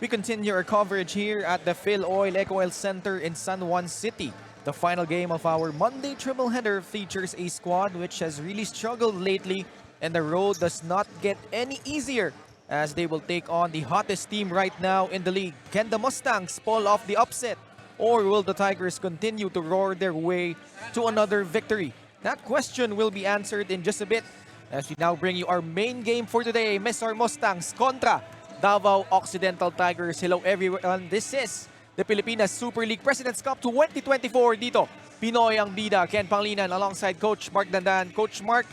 We continue our coverage here at the Phil Oil Eco Oil Center in San Juan City. The final game of our Monday triple header features a squad which has really struggled lately, and the road does not get any easier as they will take on the hottest team right now in the league. Can the Mustangs pull off the upset, or will the Tigers continue to roar their way to another victory? That question will be answered in just a bit as we now bring you our main game for today, MISOR Mustangs kontra Davao Occidental Tigers. Hello everyone, this is the Pilipinas Super League President's Cup 2024 dito. Pinoy ang bida, Ken Panglinan alongside Coach Mark Dandan. Coach Mark,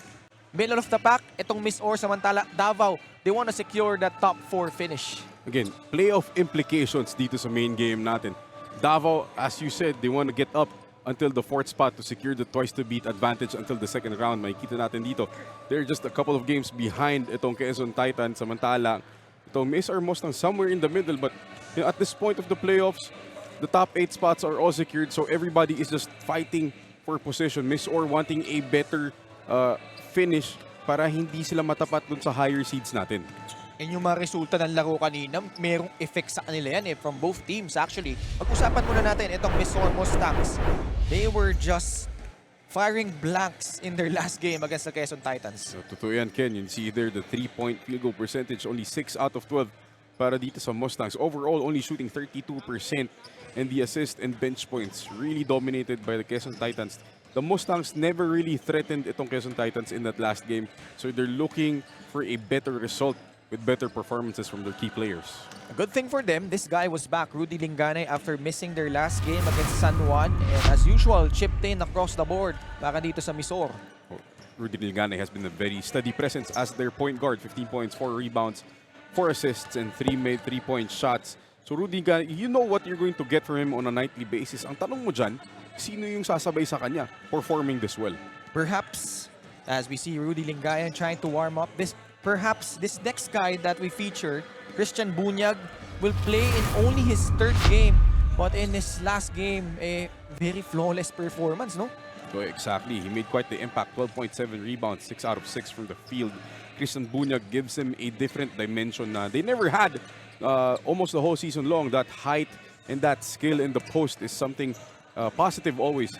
middle of the pack, itong MISOR samantala Davao, they want to secure that top 4 finish. Again, playoff implications dito sa main game natin. Davao, as you said, they want to get up until the 4th spot to secure the twice-to-beat advantage until the 2nd round. Makikita natin dito, they're just a couple of games behind itong Quezon Titans. Samantala, itong MISOR Mustangs somewhere in the middle. But at this point of the playoffs, the top 8 spots are all secured. So everybody is just fighting for position. MISOR wanting a better finish para hindi sila matapat dun sa higher seeds natin. And yung mga resulta ng laro kanina, merong effect sa kanila yan from both teams actually. Pag-usapan muna natin itong MISOR Mustangs. They were just firing blanks in their last game against the Quezon Titans. So, totoo yan, Ken. You see there the 3-point field goal percentage, only 6 out of 12 para dito sa Mustangs. Overall, only shooting 32%. And the assist and bench points really dominated by the Quezon Titans. The Mustangs never really threatened itong Quezon Titans in that last game. So they're looking for a better result with better performances from their key players. A good thing for them, this guy was back, Rudy Lingganay, after missing their last game against San Juan. And as usual, chipped in across the board para dito sa MISOR. Rudy Lingganay has been a very steady presence as their point guard. 15 points, 4 rebounds, 4 assists, and 3 made 3-point shots. So Rudy Lingganay, you know what you're going to get from him on a nightly basis. Ang tanong mo dyan, sino yung sasabay sa kanya performing this well? Perhaps, as we see Rudy Lingganay trying to warm up, perhaps this next guy that we feature, Christian Bunyag, will play in only his 3rd game. But in his last game, a very flawless performance, no? So exactly, he made quite the impact. 12.7 rebounds, 6 out of 6 from the field. Christian Bunyag gives him a different dimension na they never had almost the whole season long. That height and that skill in the post is something positive always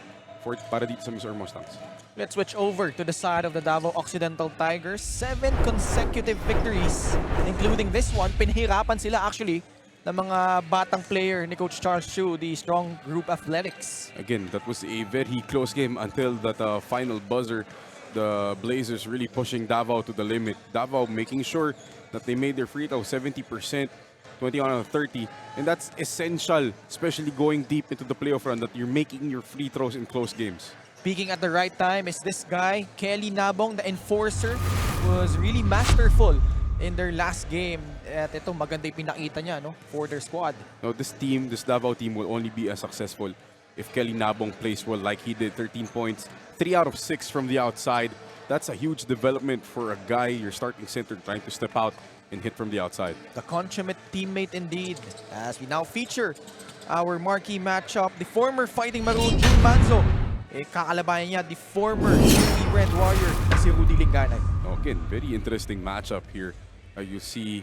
para dito sa MISOR Mustangs. Let's switch over to the side of the Davao Occidental Tigers. 7 consecutive victories, including this one. Pinahirapan sila actually ng mga batang player ni Coach Charles Chu, the Strong Group Athletics. Again, that was a very close game until that final buzzer. The Blazers really pushing Davao to the limit. Davao making sure that they made their free throw 70%, 21 out of 30. And that's essential, especially going deep into the playoff run, that you're making your free throws in close games. Speaking at the right time is this guy, Kelly Nabong, the enforcer, was really masterful in their last game. At ito, maganda yung pinakita niya for their squad. Now, this Davao team will only be as successful if Kelly Nabong plays well like he did. 13 points, 3 out of 6 from the outside. That's a huge development for a guy, your starting center, trying to step out and hit from the outside. The consummate teammate indeed. As we now feature our marquee matchup, the former Fighting Maroon, Jun Manzo. Kakalabayan niya, the former Red Warrior, si Rudy Lingganay. Again, very interesting matchup here. You see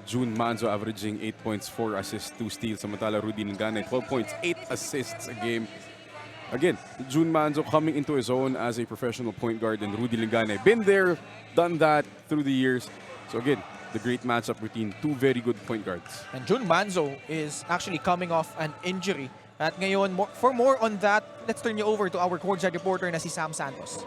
Jun Manzo averaging 8 points, 4 assists, 2 steals. Samantala Rudy Lingganay, 12 points, 8 assists a game. Again, Jun Manzo coming into his own as a professional point guard, and Rudy Lingganay been there, done that through the years. So again, the great matchup between 2 very good point guards. And Jun Manzo is actually coming off an injury. At ngayon, for more on that, let's turn you over to our courtside reporter na si Sam Santos.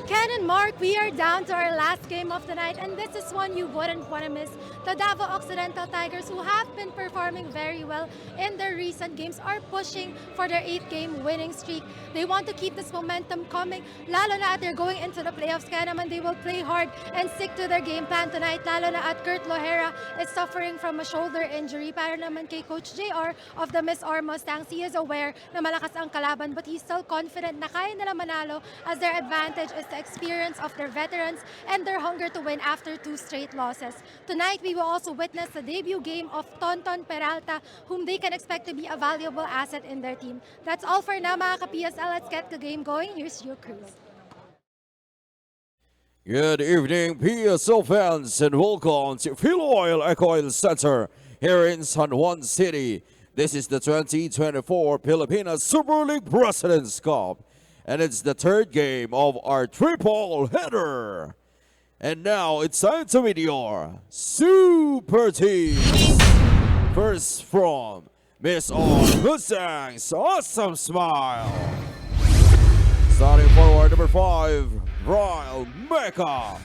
Ken and Mark, we are down to our last game of the night, and this is one you wouldn't want to miss. The Davao Occidental Tigers, who have been performing very well in their recent games, are pushing for their 8-game winning streak. They want to keep this momentum coming, lalo na at they're going into the playoffs. Kaya naman they will play hard and stick to their game plan tonight, lalo na at Kurt Lohera is suffering from a shoulder injury. Para naman kay Coach JR of the MISOR Mustangs, he is aware na malakas ang kalaban, but he's still confident na kaya nila manalo as their advantage is the experience of their veterans and their hunger to win after 2 straight losses. Tonight, we will also witness the debut game of Tonton Peralta, whom they can expect to be a valuable asset in their team. That's all for now, mga ka-PSL. Let's get the game going. Here's your crews. Good evening, PSL fans, and welcome to Phil Oil Eco Oil Center here in San Juan City. This is the 2024 Pilipinas Super League President's Cup, and it's the third game of our triple header. And now it's time to meet your Super Teams. First from MISOR Mustangs, Awesome Smile. Starting forward, number 5, Ryle Mecca.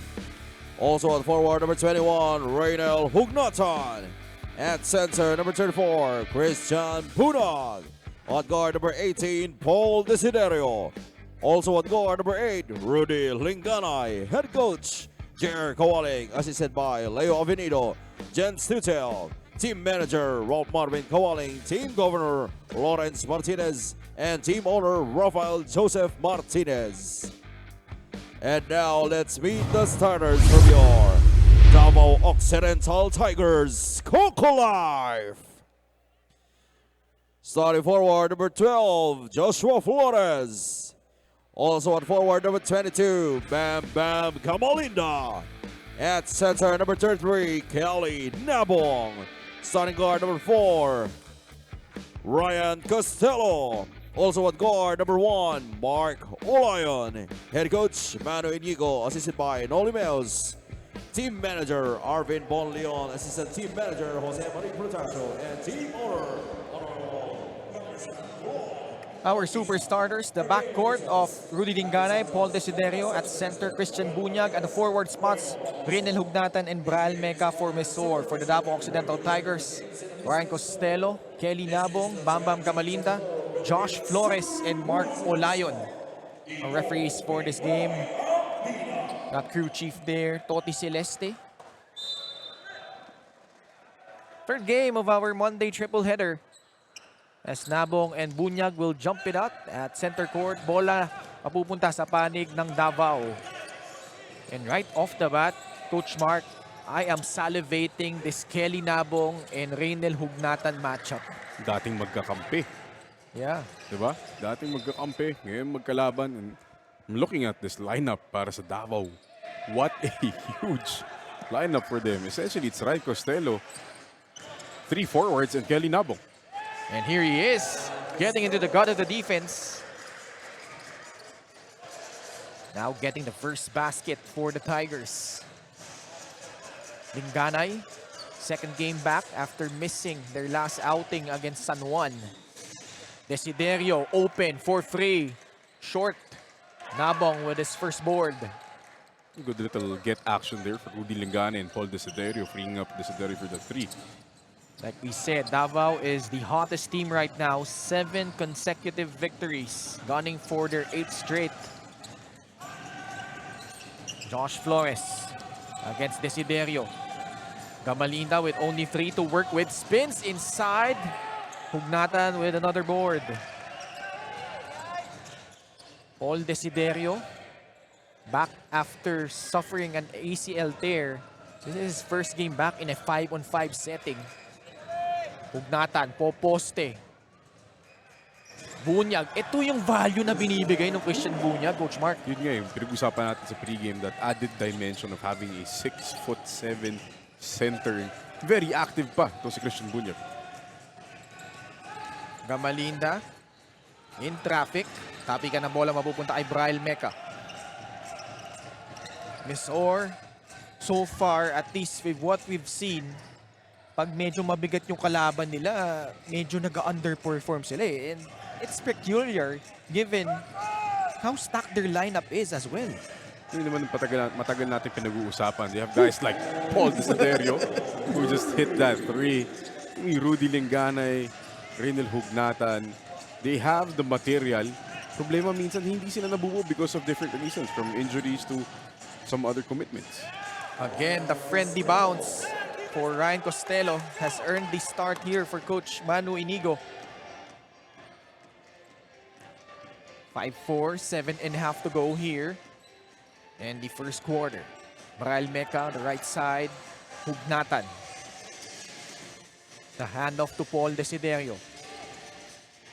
Also at forward, number 21, Raynel Hugnatan. At center, number 34, Christian Bunag. At guard, number 18, Paul Desiderio. Also at guard, number 8, Rudy Linganay. Head coach, Jer Kawaling, assisted by Leo Avenido, Jens Tutel. Team manager, Rob Marvin Kawaling. Team governor, Lawrence Martinez. And team owner, Rafael Joseph Martinez. And now let's meet the starters from your DAVO Occidental Tigers, COCOLIFE. Starting forward, number 12, Joshua Flores. Also at forward, number 22, Bam Bam Kamalinda. At center, number 33, Kelly Nabong. Starting guard, number 4, Ryan Costello. Also at guard, number 1, Mark Olayon. Head coach, Manu Inigo, assisted by Noli Meos. Team manager, Arvin Bonleon. Assistant team manager, Jose Marie Protacho. And team owner, Our super starters, the backcourt of Rudy Dinganay, Paul Desiderio. At center, Christian Bunyag. At the forward spots, Raynel Hugnatan and Brael Meca for MISOR. For the DAVO Occidental Tigers, Ryan Costello, Kelly Nabong, Bam Bam Kamalinda, Josh Flores, and Mark Olayon. Ang referees for this game, got crew chief there, Toti Celeste. Third game of our Monday triple header. As Nabong and Bunyag will jump it out at center court. Bola mapupunta sa panig ng Davao. And right off the bat, Coach Mark, I am salivating this Kelly Nabong and Raynel Hugnatan matchup. Dating magkakampi. Yeah. Diba? Dating magkakampi, ngayon magkalaban. And I'm looking at this lineup para sa Davao. What a huge lineup for them. Essentially, it's Ryan Costello, 3 forwards, and Kelly Nabong. And here he is, getting into the gut of the defense. Now getting the first basket for the Tigers. Linganay, second game back after missing their last outing against San Juan. Desiderio open for 3. Short. Nabong with his first board. Good little get action there for Rudy Linganay and Paul Desiderio, freeing up Desiderio for the 3. Like we said, Davao is the hottest team right now. 7 consecutive victories, gunning for their 8th straight. Josh Flores against Desiderio. Kamalinda with only 3 to work with. Spins inside. Hugnatan with another board. Paul Desiderio back after suffering an ACL tear. This is his first game back in a 5-on-5 setting. Hugnatan, poposte. Bunyag. Ito yung value na binibigay ng Christian Bunyag, Coach Mark. Yun nga yung pinag-usapan natin sa pregame, that added dimension of having a 6'7" center. Very active pa to si Christian Bunyag. Kamalinda in traffic. Tapi ka ng bola mapupunta kay Brael Meca. MISOR, so far, at least with what we've seen, pag medyo mabigat yung kalaban nila, medyo nag-underperform sila eh. And it's peculiar given how stacked their lineup is as well. Hindi naman matagal natin pinag-uusapan. They have guys like Paul Desiderio who just hit that 3. Rudy Linganay, Raynel Hugnatan. They have the material. Problema minsan hindi sila nabubuo because of different reasons, from injuries to some other commitments. Again, the friendly bounce for Ryan Costello has earned the start here for Coach Manu Inigo. 5-4, 7.5 to go here. And the first quarter. Brael Meca, the right side. Hugnatan. The handoff to Paul Desiderio.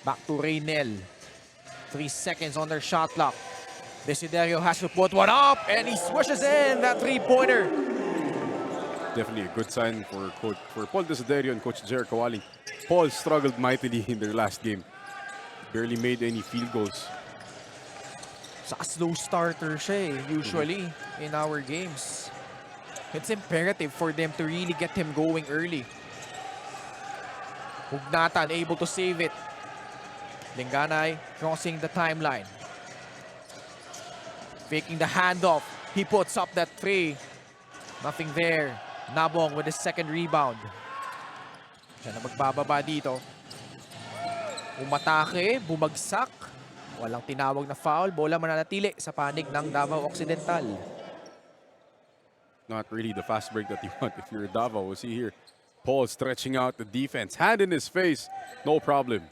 Back to Raynel. 3 seconds on their shot clock. Desiderio has to put one up, and he swishes in that 3-pointer. Definitely a good sign for Paul Desiderio and Coach Jer Kawaling. Paul struggled mightily in their last game. Barely made any field goals. Saka slow starter siya usually in our games. It's imperative for them to really get him going early. Hugnatan able to save it. Linganay crossing the timeline. Faking the handoff. He puts up that three. Nothing there. Nabong with the second rebound. Siya na magbababa dito. Umatake, bumagsak. Walang tinawag na foul. Bola mananatili sa panig ng Davao Occidental. Not really the fast break that you want if you're Davao. We'll see here. Paul stretching out the defense. Hand in his face. No problem.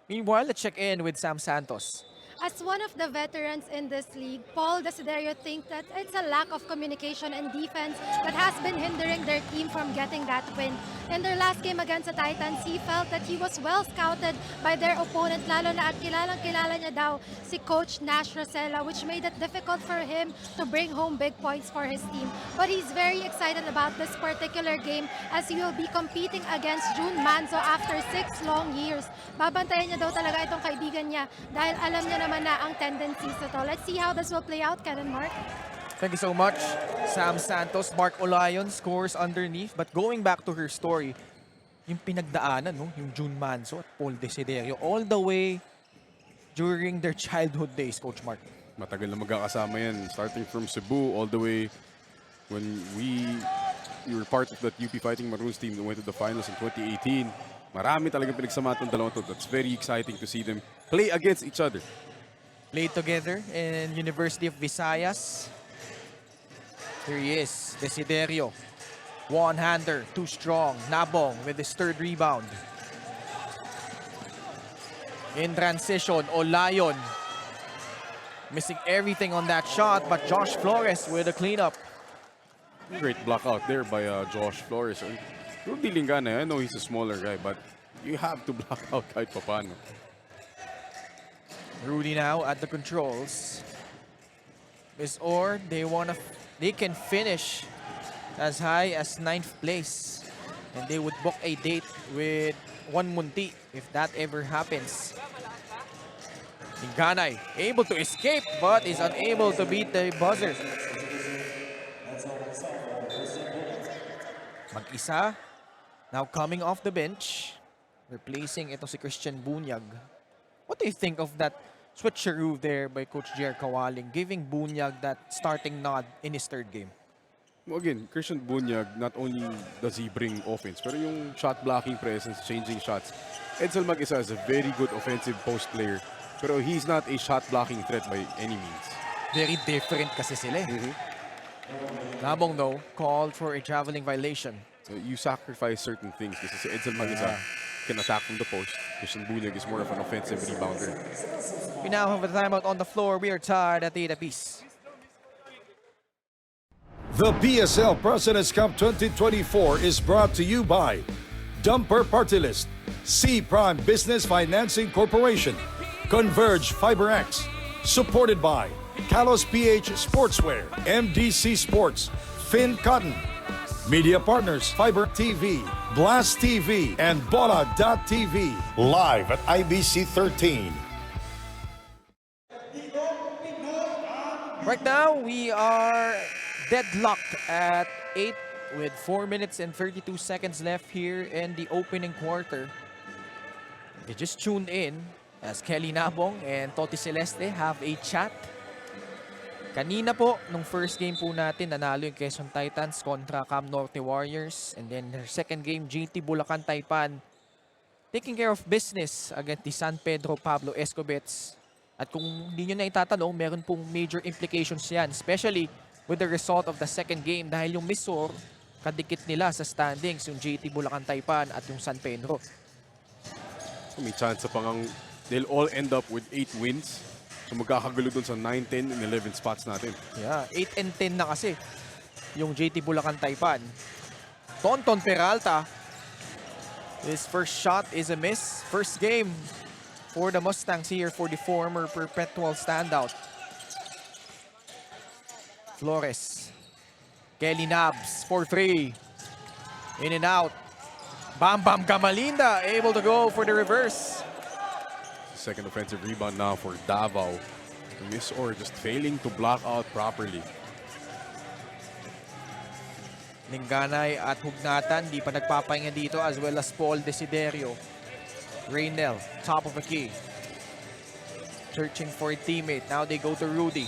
Meanwhile, let's check in with Sam Santos. As one of the veterans in this league, Paul Desiderio thinks that it's a lack of communication and defense that has been hindering their team from getting that win. In their last game against the Titans, he felt that he was well scouted by their opponent, lalo na at kilalang-kilala niya daw si Coach Nash Rosella, which made it difficult for him to bring home big points for his team. But he's very excited about this particular game as he will be competing against June Manzo after 6 long years. Babantayan niya daw talaga itong kaibigan niya dahil alam niya naman na ang tendencies ito. Let's see how this will play out, Ken and Mark. Thank you so much, Sam Santos. Mark Olayon scores underneath. But going back to her story, yung pinagdaanan, no? Yung June Manzo at Paul Desiderio, all the way during their childhood days, Coach Mark. Matagal na magkakasama yan. Starting from Cebu all the way when we were part of that UP Fighting Maroons team that went to the finals in 2018. Marami talagang pinagsama itong dalawang to. That's very exciting to see them play against each other. Played together in University of Visayas. Here he is, Desiderio. One-hander, too strong. Nabong with his third rebound. In transition, Olayon. Missing everything on that shot, but Josh Flores with a cleanup. Great block out there by Josh Flores. Rudy Lingana, I know he's a smaller guy, but you have to block out kahit papano. Rudy now at the controls. MISOR, they can finish as high as 9th place. And they would book a date with Juan Munti if that ever happens. Inganay able to escape but is unable to beat the buzzer. Mag-isa, now coming off the bench, replacing ito si Christian Bunyag. What do you think of that switcheroo there by Coach Jer Kawaling, giving Bunyag that starting nod in his third game? Well, again, Christian Bunyag, not only does he bring offense, pero yung shot blocking presence, changing shots. Edsel Mag-isa is a very good offensive post player, pero he's not a shot blocking threat by any means. Very different kasi sila. Nabong though, called for a traveling violation. So you sacrifice certain things kasi si Edsel Mag-isa can attack from the post. Christian Bunyag is more of an offensive rebounder. We now have a timeout on the floor. We are tied at 8 apiece. The PSL President's Cup 2024 is brought to you by Dumper Party List, C Prime Business Financing Corporation, Converge FiberX, supported by Kalos PH Sportswear, MDC Sports, Finn Cotton, Media Partners, Fiber TV, Blast TV, and Bola.tv. Live at IBC 13. Right now, we are deadlocked at 8 with 4 minutes and 32 seconds left here in the opening quarter. You just tuned in as Kelly Nabong and Toti Celeste have a chat. Kanina po, nung first game po natin, nanalo yung Quezon Titans kontra Cam Norte Warriors. And then their second game, GT Bulacan Taipan taking care of business against the San Pedro Pablo Escobets. At kung hindi nyo na itatanong, meron pong major implications yan, especially with the result of the second game dahil yung MISOR, kadikit nila sa standings, yung GT Bulacan Taipan at yung San Pedro. May chance pa ngang they'll all end up with 8 wins. So magkakagulo dun sa 9, 10, and 11 spots natin. Yeah, 8 and 10 na kasi yung JT Bulacan Taipan. Tonton Peralta. His first shot is a miss. First game for the Mustangs here for the former perpetual standout. Flores. Kelly Nabs for 3. In and out. Bam Bam Gamalinda able to go for the reverse. Second offensive rebound now for Davao. MISOR just failing to block out properly. Linganay at Hugnatan di pa nagpapahinga dito, as well as Paul Desiderio. Raynel, top of the key. Searching for a teammate. Now they go to Rudy.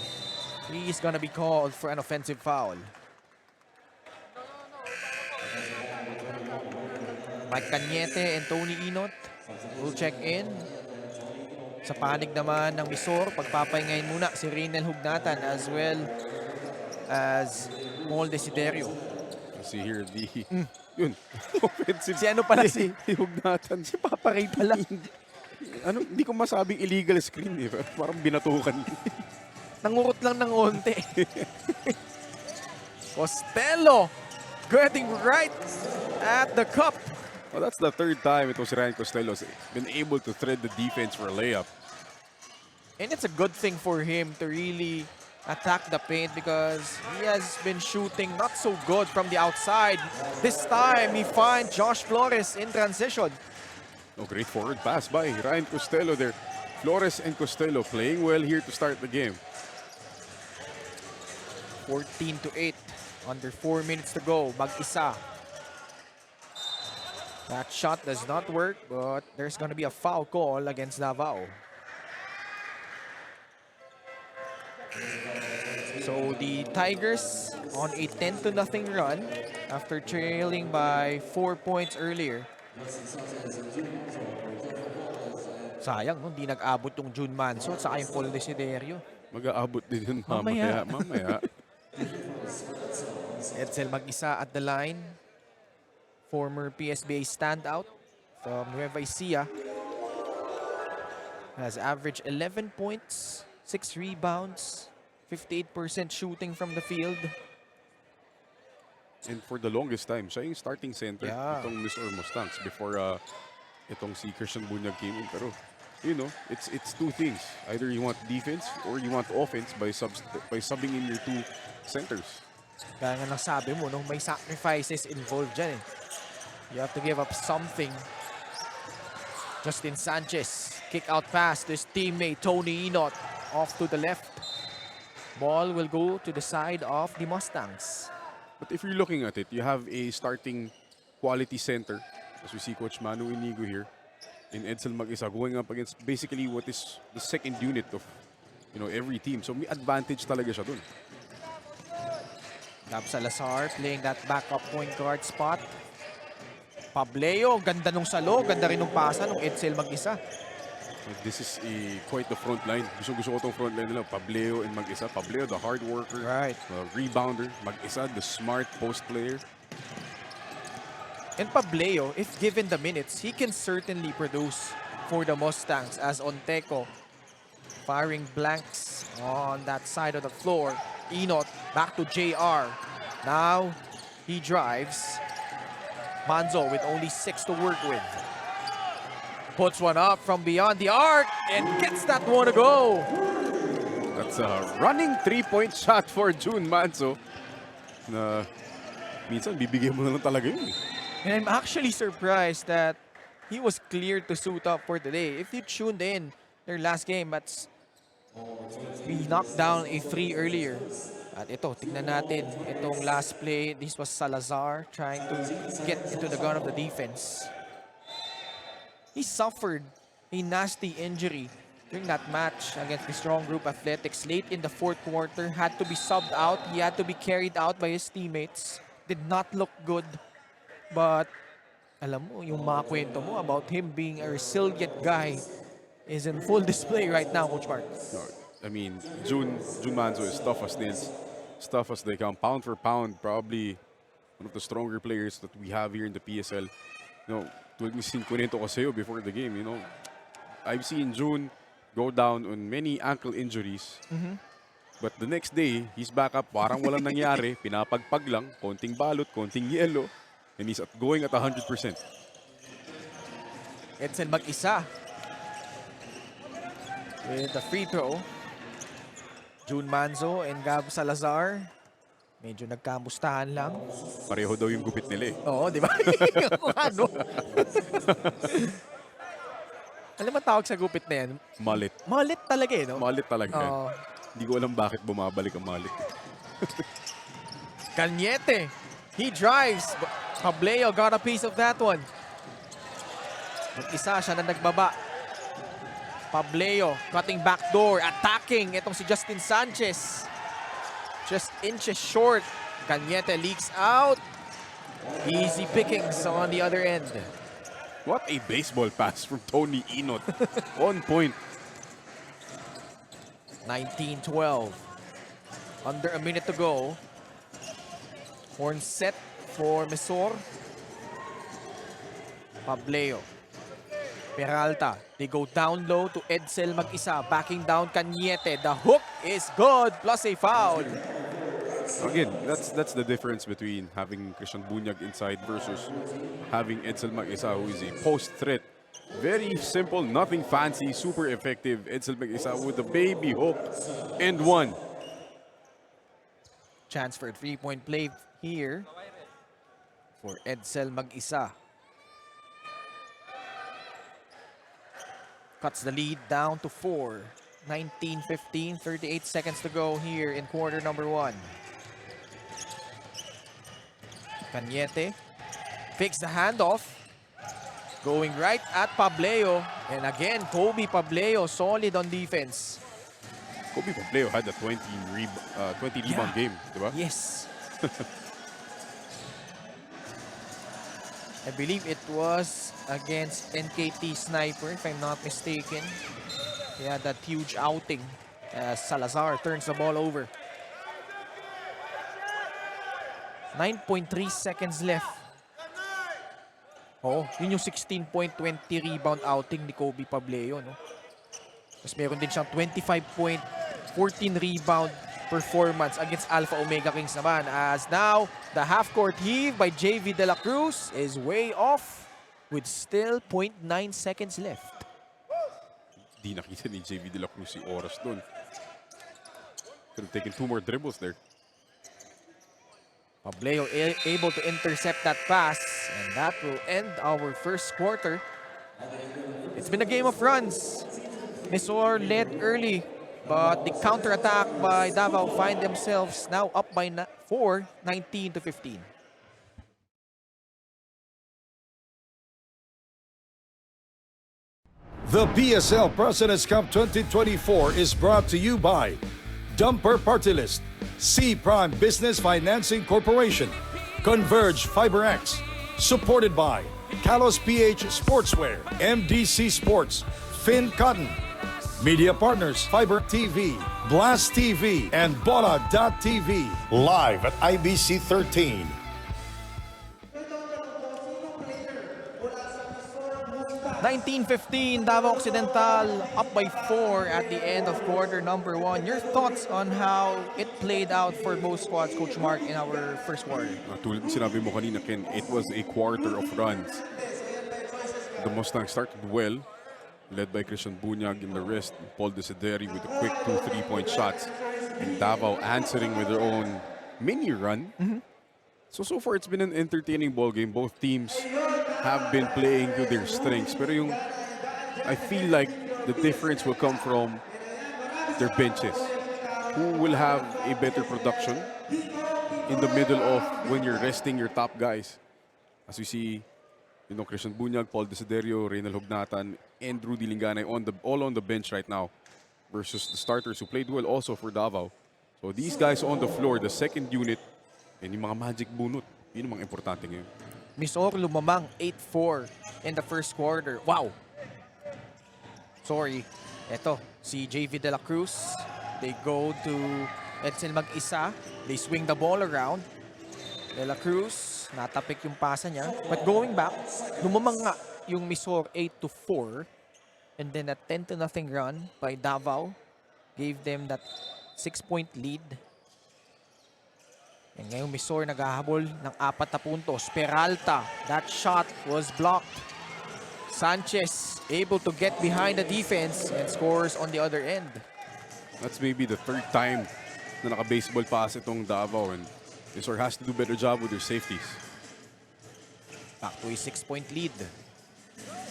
He's gonna be called for an offensive foul. Mike Cañete and Tony Inot will check in. Sa panig naman ng MISOR, pagpapahingayin muna si Raynel Hugnatan as well as Paul Desiderio. See here, yun, offensive. Si ano pala si Hugnatan. Si Papa Ray pala. Ano, hindi ko masabing illegal screen eh. Parang binatukan. Nangurot lang ng onte. Costello getting right at the cup. Well, that's the third time it was Ryan Costello's been able to thread the defense for a layup. And it's a good thing for him to really attack the paint because he has been shooting not so good from the outside. This time, he finds Josh Flores in transition. Oh, great forward pass by Ryan Costello there. Flores and Costello playing well here to start the game. 14-8. Under 4 minutes to go. Mag-isa. That shot does not work, but there's going to be a foul call against Davao. So the Tigers on a 10-0 run after trailing by 4 points earlier. Sayang, no? Hindi nag-abot yung June Manso at saka yung Paul Desiderio. Mag-aabot din yun Mamaya. mamaya. Edsel mag-isa at the line. Former PSBA standout from Nueva Ecija. Has averaged 11 points, 6 rebounds, 58% shooting from the field. And for the longest time, siya yung starting center itong MISOR Mustangs before itong si Christian Bunyag came in. Pero, you know, it's two things. Either you want defense or you want offense by subbing in your two centers. Kaya nga nasabi mo, no, may sacrifices involved dyan eh. You have to give up something. Justin Sanchez, kick out pass to his teammate Tony Inot, off to the left. Ball will go to the side of the Mustangs. But if you're looking at it, you have a starting quality center, as we see Coach Manu Inigo here, in Edsel Mag-isa, going up against basically what is the second unit of, you know, every team. So may advantage talaga siya dun. Gab Salazar playing that backup point guard spot. Pableo, ganda nung salo, ganda rin nung pasa nung Edsel Mag-isa. So this is quite the front line. Gusto ko itong front line nila. Pableo and Mag-isa. Pableo, the hard worker. Right. Rebounder. Mag-isa, the smart post player. And Pableo, if given the minutes, he can certainly produce for the Mustangs as Onteco firing blanks on that side of the floor. Inot back to JR. Now he drives. Manzo with only 6 to work with. Puts one up from beyond the arc and gets that one to go. That's a running 3-point shot for June Manzo. Na minsan bibigyan mo na lang talaga yun. And I'm actually surprised that he was cleared to suit up for today. If you tuned in their last game, he knocked down a 3 earlier. At ito, tignan natin itong last play. This was Salazar trying to get into the gun of the defense. He suffered a nasty injury during that match against the Strong Group Athletics late in the 4th quarter. Had to be subbed out. He had to be carried out by his teammates. Did not look good. But alam mo, yung mga kwento mo about him being a resilient guy is in full display right now, Coach Mark. No, I mean, June Manzo is tough as nails. As tough as they come. Pound for pound, probably one of the stronger players that we have here in the PSL. You know, tulad ng kwento ko sa'yo before the game, you know, I've seen June go down on many ankle injuries. But the next day, he's back up, parang walang nangyari, pinapagpag lang, konting balot, konting yelo, and he's going at 100%. Edsel Mag-isa with the free throw. June Manzo and Gab Salazar Medyo nagkamustahan lang. Pareho daw yung gupit nila eh. Oo, di ba? Ano? Alam mo tawag sa gupit na yan? Mullet. Mullet talaga eh, no? Mullet talaga. Oo. Hindi ko alam bakit bumabalik ang mullet. Cañete. He drives. Pableo got a piece of that one. Mag-isa siya na nagbaba. Pableo cutting back door. Attacking itong si Justin Sanchez. Just inches short. Cañete leaks out. Easy pickings on the other end. What a baseball pass from Tony Inot. On point. 19-12. Under a minute to go. Horn set for MISOR. Pableo. Peralta. They go down low to Edsel mag-isa. Backing down Cañete. The hook is good. Plus a foul. Again, that's the difference between having Christian Bunyag inside versus having Edsel Mag-isa, who is a post threat. Very simple, nothing fancy, super effective. Edsel Mag-isa with the baby hook and one. Chance for a three-point play here for Edsel mag-isa. Cuts the lead down to 4. 19-15, 38 seconds to go here in quarter number 1. Cañete fakes the handoff. Going right at Pableo. And again, Kobe Pableo solid on defense. Kobe Pableo had a 20 rebound game, diba? Yes. I believe it was against NKT Sniper, if I'm not mistaken. He had that huge outing as Salazar turns the ball over. 9.3 seconds left. Oh, yun yung 16-point, 20 rebound outing ni Kobe Pableo, no? Tapos meron din siyang 25-point, 14 rebound performance against Alpha Omega Kings naman. As now, the half-court heave by JV De La Cruz is way off with still 0.9 seconds left. Di nakita ni JV De La Cruz si oras doon. Could have taken 2 more dribbles there. Pableo able to intercept that pass, and that will end our first quarter. It's been a game of runs. MISOR led early, but the counterattack by Davao find themselves now up by 4, 19-15. The PSL President's Cup 2024 is brought to you by Dumper Party List, C Prime Business Financing Corporation, Converge FiberX, supported by Kalos PH Sportswear, MDC Sports, Finn Cotton, Media Partners, Fiber TV, Blast TV, and Bola.tv, live at IBC 13. 19-15, Davao Occidental up by 4 at the end of quarter number 1. Your thoughts on how it played out for both squads, Coach Mark, in our first quarter? Tulad ng sinabi mo kanina, Ken, it was a quarter of runs. The Mustangs started well, led by Christian Bunyag in the wrist, Paul Desideri with a quick 2 3-point shots, and Davao answering with their own mini run. So far it's been an entertaining ball game. Both teams have been playing to their strengths. Pero yung, I feel like the difference will come from their benches. Who will have a better production in the middle of when you're resting your top guys? As we see, you know, Christian Bunyag, Paul Desiderio, Reynal Hognatan, and Rudy Linganay all on the bench right now versus the starters who played well also for Davao. So these guys on the floor, the second unit, and yung mga magic bunot, yun yung mga importante ngayon. MISOR lumamang 8-4 in the first quarter. Wow! Sorry. Eto, si JV De La Cruz. They go to Edsel mag-isa. They swing the ball around. De La Cruz, natapik yung pasa niya. But going back, lumamang nga yung MISOR 8-4. And then a 10-0 run by Davao gave them that 6-point lead. And ngayong MISOR naghahabol ng 4 na puntos. Peralta, that shot was blocked. Sanchez able to get behind the defense and scores on the other end. That's maybe the third time na naka-baseball pass itong Davao, and MISOR has to do better job with their safeties. Back to a 6-point lead.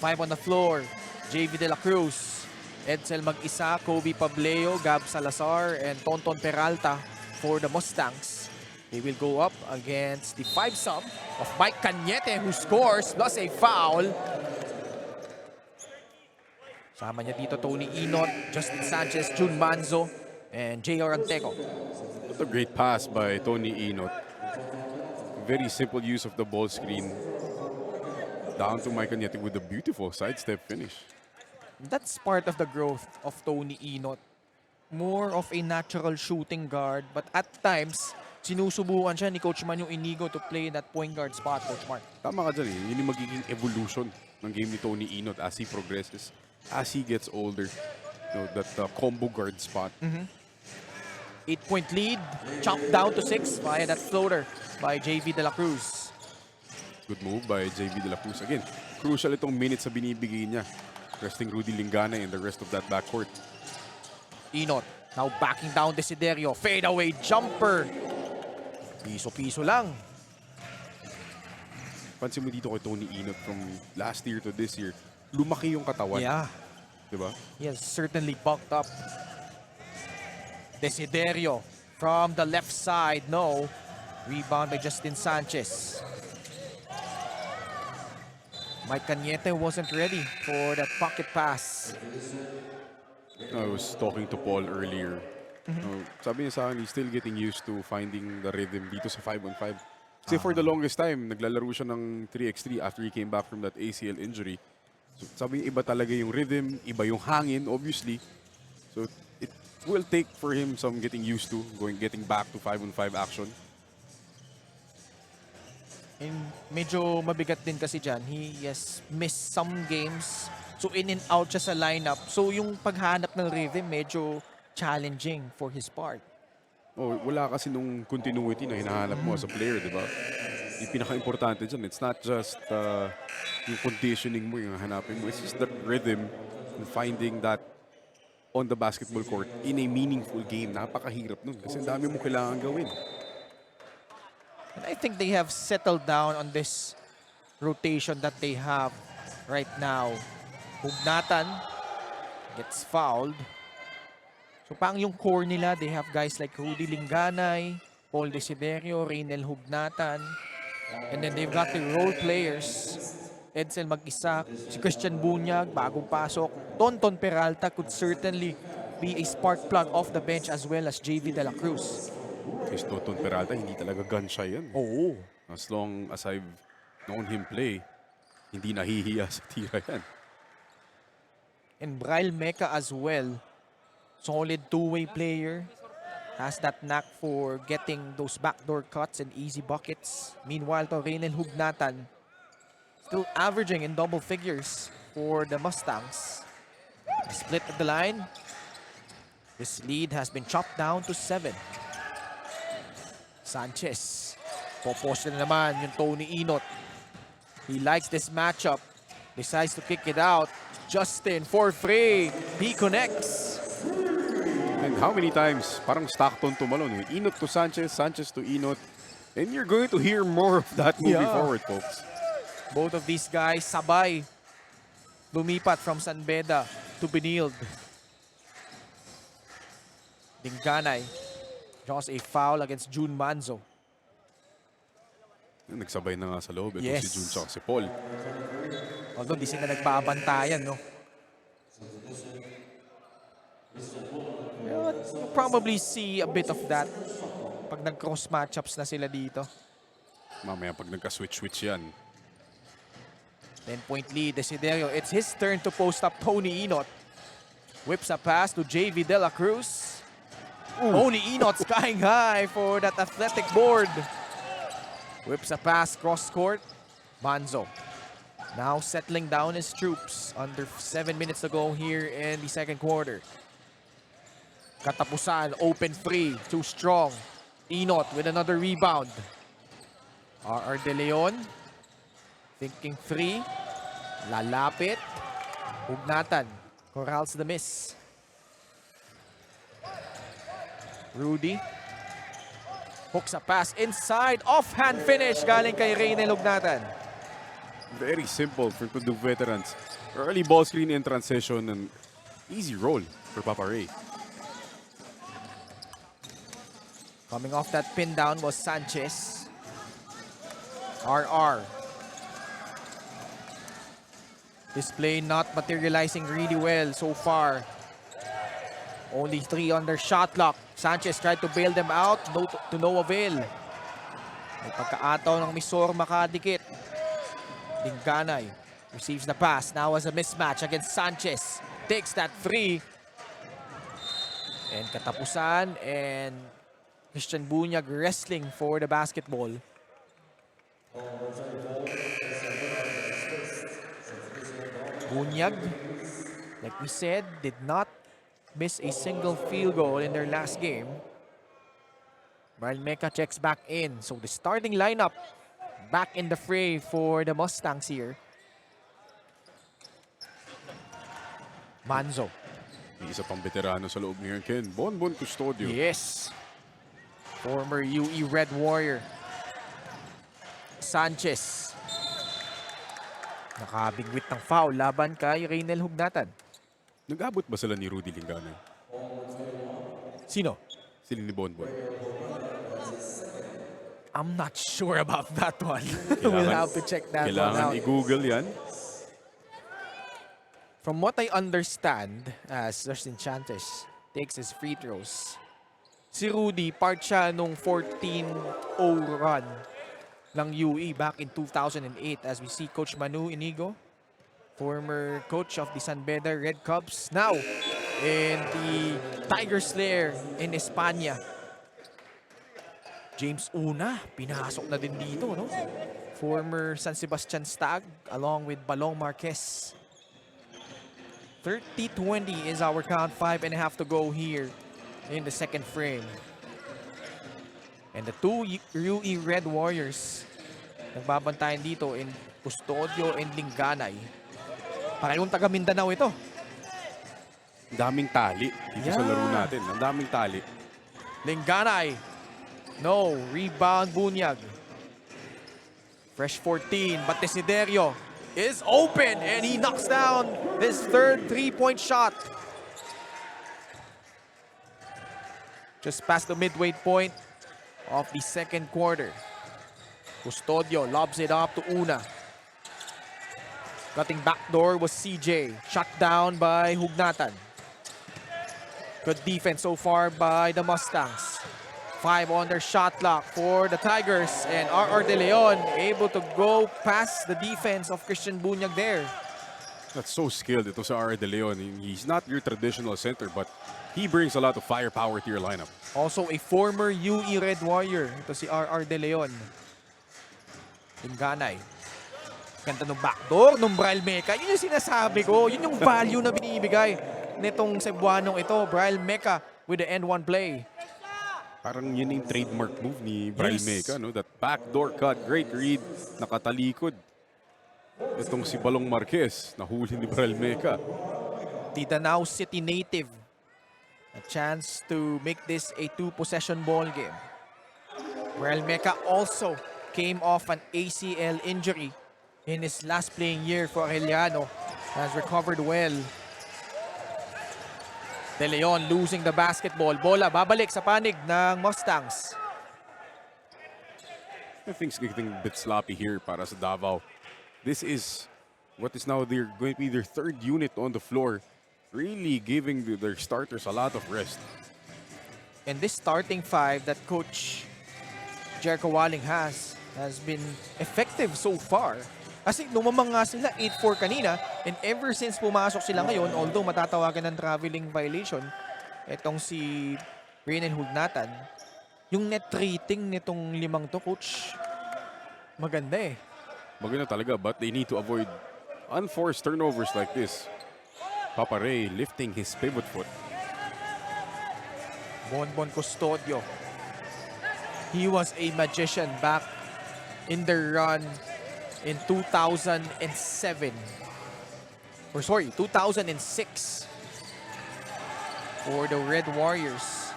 5 on the floor. JV De La Cruz. Edsel mag-isa, Kobe Pableo, Gab Salazar, and Tonton Peralta for the Mustangs. They will go up against the 5-sum of Mike Cañete, who scores plus a foul. Sama niya dito Tony Inot, Justin Sanchez, Jun Manzo, and JR Anteco. What a great pass by Tony Inot. Very simple use of the ball screen. Down to Mike Cañete with a beautiful sidestep finish. That's part of the growth of Tony Inot. More of a natural shooting guard, but at times, sinusubukan siya ni Coach Man yung Inigo to play that point guard spot, Coach Mark. Tama ka dyan eh. Yun yung magiging evolution ng game ni Tony Inot as he progresses, as he gets older. You know, that combo guard spot. 8-point lead, chopped down to 6 via that floater by JV De La Cruz. Good move by JV De La Cruz. Again, crucial itong minutes sa binibigay niya. Resting Rudy Lingana and the rest of that backcourt. Inot, now backing down Desiderio. Fadeaway jumper. Piso-piso lang. Pansin mo dito kay Tony Inot from last year to this year, lumaki yung katawan. Yeah, Diba? he has certainly bulked up. Desiderio from the left side. No. Rebound by Justin Sanchez. Mike Cañete wasn't ready for that pocket pass. I was talking to Paul earlier. Sabi niya sa akin, he's still getting used to finding the rhythm dito sa 5-on-5. Kasi for the longest time, naglalaro siya ng 3x3 after he came back from that ACL injury. So, sabi niya, iba talaga yung rhythm, iba yung hangin, obviously. So it will take for him some getting used to getting back to 5-on-5 action. And medyo mabigat din kasi dyan. He has missed some games. So in and out siya sa lineup. So yung paghanap ng rhythm medyo challenging for his part. Oh, wala kasi nung continuity na hinahanap mo as a player, di ba? Yung pinaka-importante dyan, it's not just yung conditioning mo yung hanapin mo. It's just the rhythm and finding that on the basketball court in a meaningful game. Napakahirap nun kasi ang dami mo kailangan gawin. And I think they have settled down on this rotation that they have right now. Hugnatan gets fouled. So pang yung core nila, they have guys like Rudy Linganay, Paul Desiderio, Reynel Hugnatan. And then they've got the role players. Edsel mag-isa, si Christian Bunyag, bagong pasok. Tonton Peralta could certainly be a spark plug off the bench as well as JV De La Cruz. Kasi Tonton Peralta, hindi talaga gun shy yan. Oo. As long as I've known him play, hindi nahihiya sa tira yan. And Braille Meca as well. Solid two-way player. Has that knack for getting those backdoor cuts and easy buckets. Meanwhile, to Reynel Hugnatan, still averaging in double figures for the Mustangs. Split at the line. This lead has been chopped down to 7. Sanchez. Popost na naman yung Tony Inot. He likes this matchup. Decides to kick it out. Justin for free. He connects. And how many times, parang Stockton to Malone. Inot to Sanchez, Sanchez to Inot. And you're going to hear more of that moving forward, folks. Both of these guys sabay lumipat from San Beda to Benilde. Dinganay draws a foul against Jun Manzo. Nagsabay na nga sa loob. Ito Yes. si Jun at si Paul. Although di sila nagbabantayan, no? You'll probably see a bit of that pag nag-cross matchups na sila dito. Mamaya pag nagka-switch-switch yan. 10-point lead, Desiderio. It's his turn to post up Tony Inot. Whips a pass to JV De La Cruz. Tony Inot skying high for that athletic board. Whips a pass cross-court. Manzo now settling down his troops. Under 7 minutes to go here in the second quarter. Katapusan, open free, too strong. Inot with another rebound. R.R. De Leon thinking free. Lalapit. Hugnatan corrals the miss. Rudy Hooks a pass inside. Offhand finish galing kay Reynel Hugnatan. Very simple for to do veterans. Early ball screen in transition and easy roll for Papa Ray. Coming off that pin down was Sanchez. RR. This play not materializing really well so far. Only 3 on their shot clock. Sanchez tried to bail them out, to no avail. May pagkaataw ng MISOR makadikit. Dinganay receives the pass. Now as a mismatch against Sanchez. Takes that 3. And katapusan, and Christian Bunyag wrestling for the basketball. Bunyag, like we said, did not miss a single field goal in their last game. Brian Mecca checks back in. So the starting lineup back in the fray for the Mustangs here. Manzo. May isa pang veterano sa loob ngayon, Ken. Bonbon Custodio. Yes. Former UE Red Warrior. Sanchez. Nakabigwit ng foul laban kay Reynel Hugnatan. Nag-abot ba sila ni Rudy Lingganay? Sino? Sila ni Bonbon. I'm not sure about that one. We'll have to check that one Kailangan out. i-google yan. From what I understand, as Justin Chantes takes his free throws, si Rudy, part siya nung 14-0 run ng UE back in 2008 as we see Coach Manu Inigo, former coach of the San Beda Red Cubs, now in the Tigers lair in Espanya. James Una, pinasok na din dito, no? Former San Sebastian Stag along with Balong Marquez. 30-20 is our count. 5.5 to go here in the second frame. And the two UE Red Warriors nagbabantayan dito in Custodio and Lingganay. Parehong taga Mindanao ito. Ang daming tali dito sa laro natin. Ang daming tali. Lingganay. No. Rebound Bunyag. Fresh 14. But Desiderio is open and he knocks down his third three-point shot. Just past the midway point of the second quarter. Custodio lobs it up to Una. Cutting backdoor was CJ. Shut down by Hugnatan. Good defense so far by the Mustangs. 5 on their shot clock for the Tigers. And RR De Leon able to go past the defense of Christian Bunyag there. That's so skilled. Ito sa RR De Leon. He's not your traditional center, but he brings a lot of firepower to your lineup. Also a former UE Red Warrior. Ito si RR De Leon. Lingganay. Ganda ng backdoor ng Brian Mecca. Yun yung sinasabi ko. Yun yung value na binibigay nitong Cebuanong ito. Brian Mecca with the end one play. Parang yun yung trademark move ni Brian Yes. Mecca, no? That backdoor cut, great read, nakatalikod. Itong si Balong Marquez, nahuli ni Brian Mecca. Danao City native. A chance to make this a 2-possession ball game. Brian Mecca also came off an ACL injury in his last playing year for Arellano. Has recovered well. De Leon losing the basketball. Bola babalik sa panig ng Mustangs. I think it's getting a bit sloppy here para sa Davao. This is what is now going to be their third unit on the floor. Really giving their starters a lot of rest. And this starting 5 that Coach Jericho Walling has been effective so far. Kasi lumamang nga sila 8-4 kanina, and ever since pumasok sila ngayon, although matatawagan ng traveling violation, itong si Reynel Hugnatan, yung net rating nitong 5 to, Coach, maganda eh. Maganda talaga, but they need to avoid unforced turnovers like this. Papa Ray lifting his pivot foot. Bonbon Custodio. He was a magician back in the run in 2007. Or sorry, 2006 for the Red Warriors.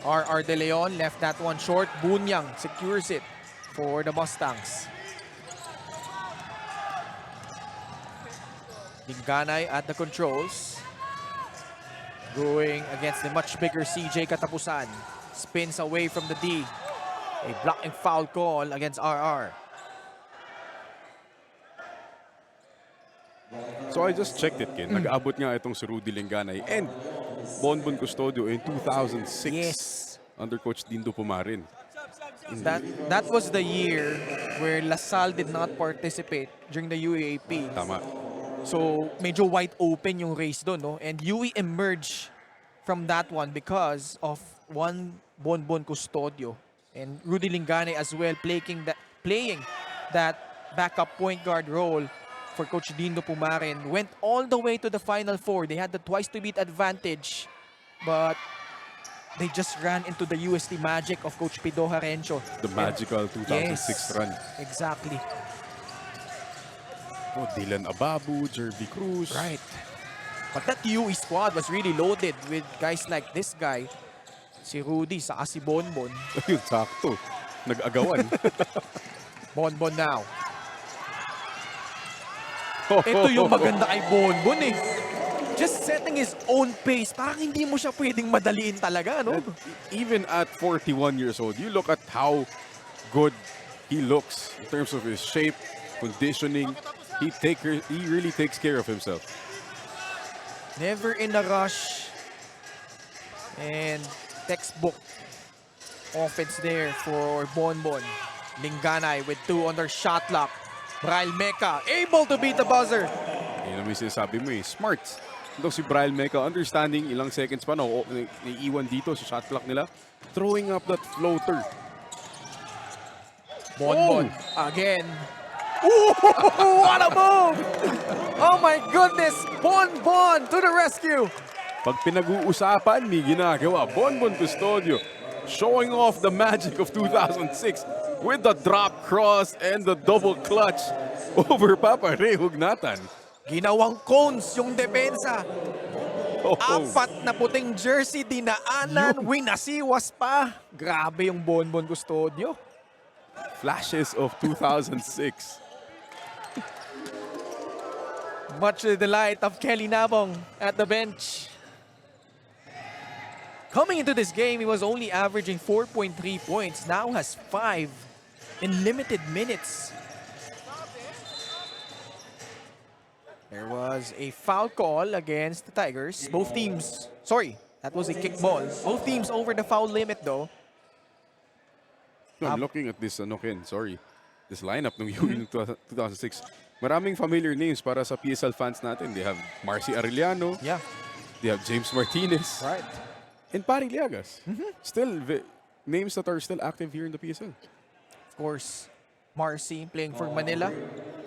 R.R. De Leon left that one short. Bunyang secures it for the Mustangs. Dinganay at the controls. Going against the much bigger CJ Katapusan. Spins away from the D. A blocking foul call against RR. So I just checked it, Ken. Nag-abot nga itong si Rudy Linganay and Bonbon Custodio in 2006 Yes. under Coach Dindo Pumarin. That was the year where Lasal did not participate during the UAAP. Tama. So medyo wide open yung race doon, no? And UE emerged from that one because of one Bonbon Custodio and Rudy Linganay as well playing that backup point guard role for Coach Dindo Pumarin. Went all the way to the Final Four. They had the twice to beat advantage, but they just ran into the UST magic of Coach Pido Harencio. The magical 2006 Yes, run. exactly. Oh, Dylan Ababu, Jervy Cruz. Right. But that UE squad was really loaded with guys like this guy, si Rudy, saka si Bonbon. Ayun, sakto. Nag-agawan. Bonbon now. Ito yung maganda kay Bonbon eh. Just setting his own pace. Parang hindi mo siya pwedeng madaliin talaga, no? Even at 41 years old, you look at how good he looks in terms of his shape, conditioning. He really takes care of himself. Never in a rush. And textbook offense there for Bonbon. Linganay with 2 on their shot clock. Braille Meca able to beat the buzzer. Yun naman yung sinasabi mo eh. Smart. Ito si Braille Meca, understanding ilang seconds pa no, naiiwan dito sa shot clock nila. Throwing up that floater. Bonbon again. Ooh, what a move! Oh my goodness! Bonbon to the rescue! Pag pinag-uusapan, may ginagawa. Bonbon Custodio showing off the magic of 2006 with the drop cross and the double clutch over Papa Ray Hugnatan. Ginawang cones yung depensa. Oh, 4 na puting jersey, dinaanan, winasiwas pa. Grabe yung Bonbon Custodio. flashes of 2006. Much to the delight of Kelly Nabong at the bench. Coming into this game, he was only averaging 4.3 points. Now has 5 in limited minutes. There was a foul call against the Tigers. Both teams, sorry, that was a kickball. Both teams over the foul limit though. No, I'm looking at this, this lineup ng UE 2006. Maraming familiar names para sa PSL fans natin. They have Marcy Arellano. Yeah. They have James Martinez. Right. And Pari Liagas. Still, names that are still active here in the PSL. Of course, Marcy playing for Manila.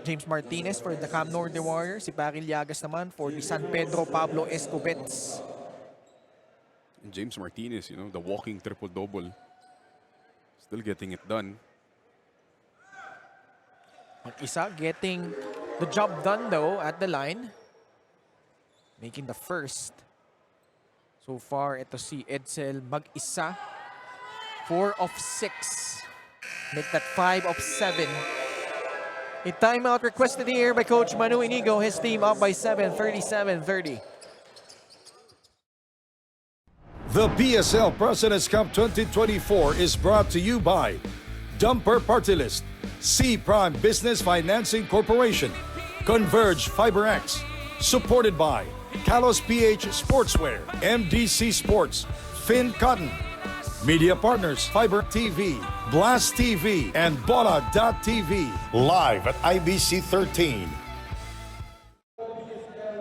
James Martinez for the Cam Norte Warriors. Si Pari Liagas naman for the San Pedro Pablo Escobets. And James Martinez, you know, the walking triple-double. Still getting it done. Mag-isa getting the job done though at the line. Making the first. So far, ito si Edsel mag-isa. 4 of 6. Make that 5 of 7. A timeout requested here by Coach Manu Inigo. His team up by 7, 37-30. The PSL President's Cup 2024 is brought to you by Dumper Party List, C Prime Business Financing Corporation, Converge FiberX, supported by Kalos PH Sportswear, MDC Sports, Finn Cotton, Media Partners, Fiber TV, Blast TV, and Bola.tv. Live at IBC 13.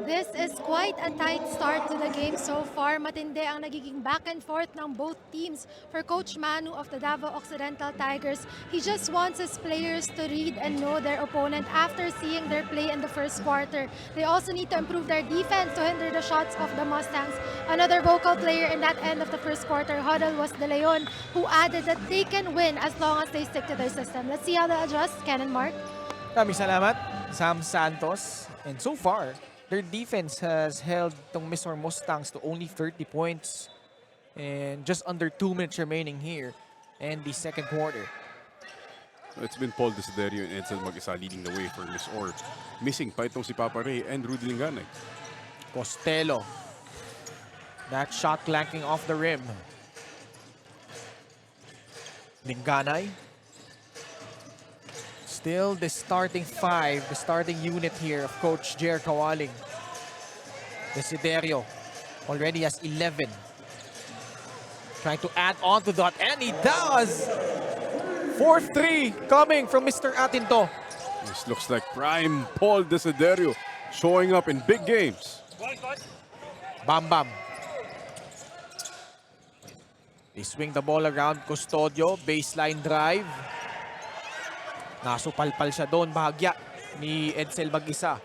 This is quite a tight start to the game so far. Matindi ang nagiging back and forth ng both teams. For Coach Manu of the Davao Occidental Tigers, he just wants his players to read and know their opponent after seeing their play in the first quarter. They also need to improve their defense to hinder the shots of the Mustangs. Another vocal player in that end of the first quarter huddle was De Leon, who added that they can win as long as they stick to their system. Let's see how they adjust. Ken and Mark. Maraming salamat, Sam Santos. And so far, their defense has held tong MISOR Mustangs to only 30 points. And just under 2 minutes remaining here in the second quarter. It's been Paul Desiderio and Edsel mag-isa leading the way for MISOR. Missing pa itong si Papa Ray and Rudy Linganay. Costello. That shot clanking off the rim. Linganay. Still the starting five, the starting unit here of Coach Jer Kawaling. Desiderio already has 11. Trying to add on to that, and he does! 4-3 coming from Mr. Atinto. This looks like prime Paul Desiderio showing up in big games. Bam Bam. They swing the ball around Custodio. Baseline drive. Nasupalpal siya doon. Bahagya ni Edsel mag-isa.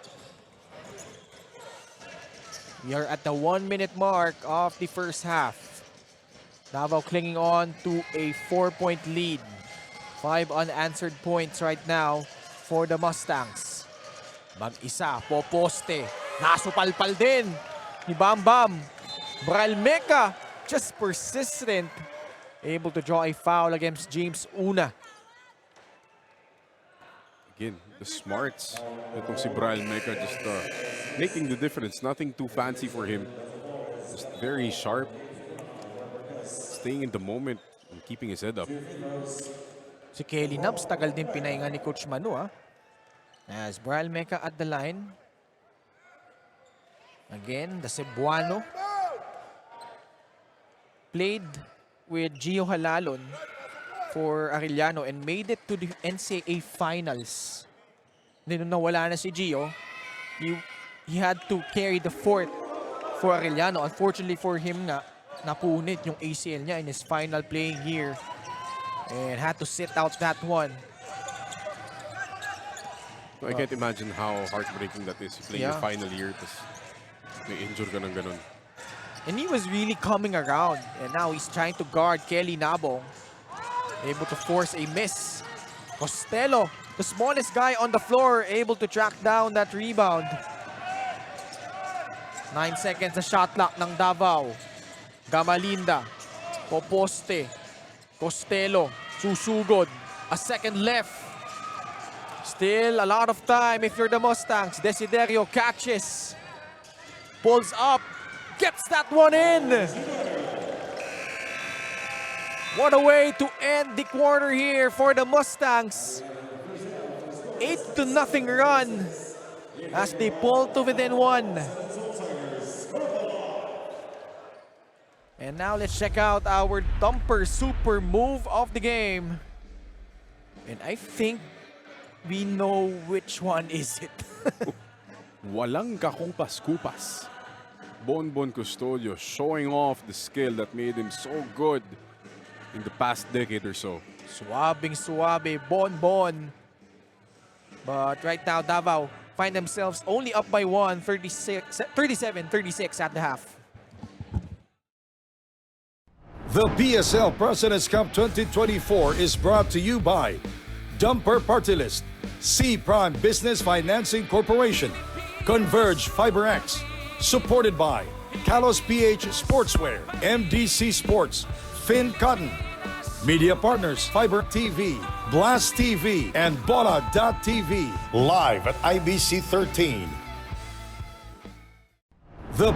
We are at the 1-minute mark of the first half. Davao clinging on to a 4-point lead. 5 unanswered points right now for the Mustangs. Mag-isa, poposte. Nasupalpal din ni Bam Bam. Bralmeca, just persistent. Able to draw a foul against James Una. Again, the smarts. Itong si Bral Meca just making the difference. Nothing too fancy for him. Just very sharp. Staying in the moment and keeping his head up. Si Kelly Nabs, tagal din pinahinga ni Coach Manu, ha? As Bral Meca at the line. Again, the Cebuano. Played with Gio Halalon for Arellano and made it to the NCAA Finals. Then nung nawala na si Gio, he had to carry the fort for Arellano. Unfortunately for him nga, napunit yung ACL niya in his final playing here and had to sit out that one. I can't imagine how heartbreaking that is. Playing your final year, tapos may injure ka ng ganun. And he was really coming around. And now he's trying to guard Kelly Nabong. Able to force a miss. Costello, the smallest guy on the floor, able to track down that rebound. 9 seconds na shot clock ng Davao. Gamalinda. Poposte. Costello. Susugod. A second left. Still a lot of time if you're the Mustangs. Desiderio catches. Pulls up. Gets that one in. What a way to end the quarter here for the Mustangs. 8-0 run as they pull to within 1. And now let's check out our dumper super move of the game. And I think we know which one is it. Walang kakupas-kupas. Bonbon Custodio showing off the skill that made him so good in the past decade or so. Suabing suabe, Bonbon. But right now, Davao find themselves only up by 1, 37-36 at the half. The PSL President's Cup 2024 is brought to you by Dumper Party List, C Prime Business Financing Corporation, Converge FiberX, supported by Kalos PH Sportswear, MDC Sports, Finn Cotton, Media Partners, Fiber TV, Blast TV, and Bola.tv, live at IBC 13. The